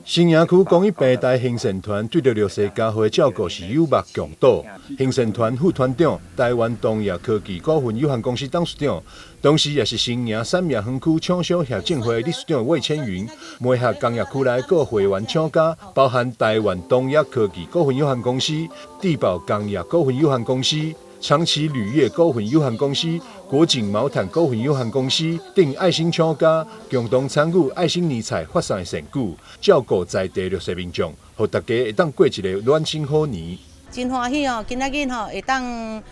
新营区公益病台行善团对着弱势家户照顾是有目共睹。行善团副团长、台湾农业科技股份有限公司董事长，同时也是新营产业园区厂商协进会理事长魏千云，每下工业区内各会员厂家，包含台湾农业科技股份有限公司、地宝工业股份有限公司、长崎铝业股份有限公司、国景毛毯股份有限公司等爱心厂家共同参与爱心年菜发送的善举，照顾在地弱势民众，让大家会当过一个暖心好年。真欢喜哦！今仔日吼会当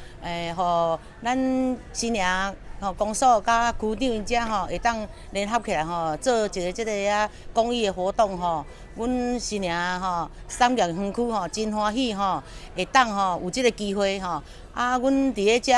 互咱新营公所甲区长因遮吼会当联合起来吼，做一个公益的活动吼。阮新营产业园区真欢喜会当有这个机会啊，阮伫咧遮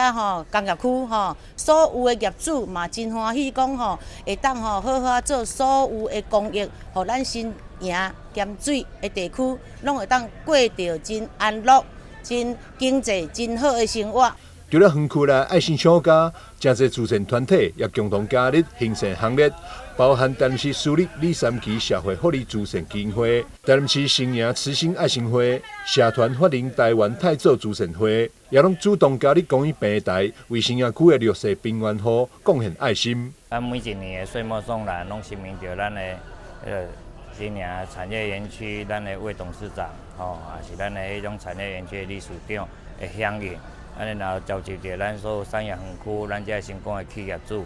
工业区所有的业主嘛真欢喜讲会当好好做所有的公益，互咱新营咸水的地区拢会当过着真安乐、真经济真好的生活。除了园区内爱心厂家，真侪慈善团体也共同加入行善行列，包含台南市私立李三期社会福利慈善基金会、台南市新营慈心爱心会、社团法人台湾泰祖慈善会，也拢主动加入公益平台，为新营区的弱势病院户贡献爱心。咱每一年的岁末送兰，拢声明着咱的新营产业园区，咱的魏董事长也是咱的迄种产业园区的理事长的响应。然后召集着咱所有产业园区，咱这成功的企业主，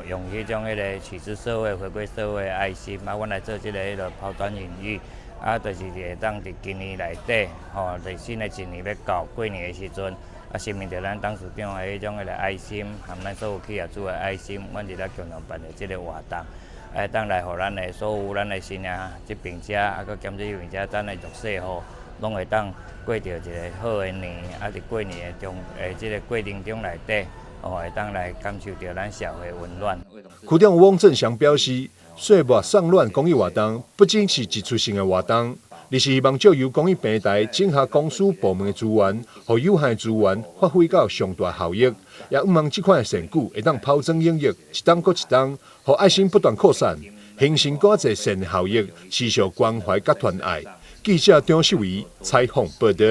用迄种取之社会、回归社会的爱心，阮来做这个抛砖引玉，就是会当伫今年内底，在新的一年要到过年的时阵，声明着咱董事长的迄种爱心，含咱所有企业主的爱心，阮伫咧共同办的这个活动，当来互咱的所有咱的新营这边遮，佮兼这边遮，咱的弱势户，拢会当过着一个好的年，伫过年的这个过程中内底，会当来感受到咱社会温暖。区长汪正祥表示，岁末送暖公益活动不仅是一次性的活动，而是希望借由公益平台整合公司部门的资源，和有限资源发挥到上大效益。也希望这款的善举会当抛砖引玉，一档搁一档，和爱心不断扩散，形成更侪善的效益，持续关怀甲团爱。记者张秀仪采访报道。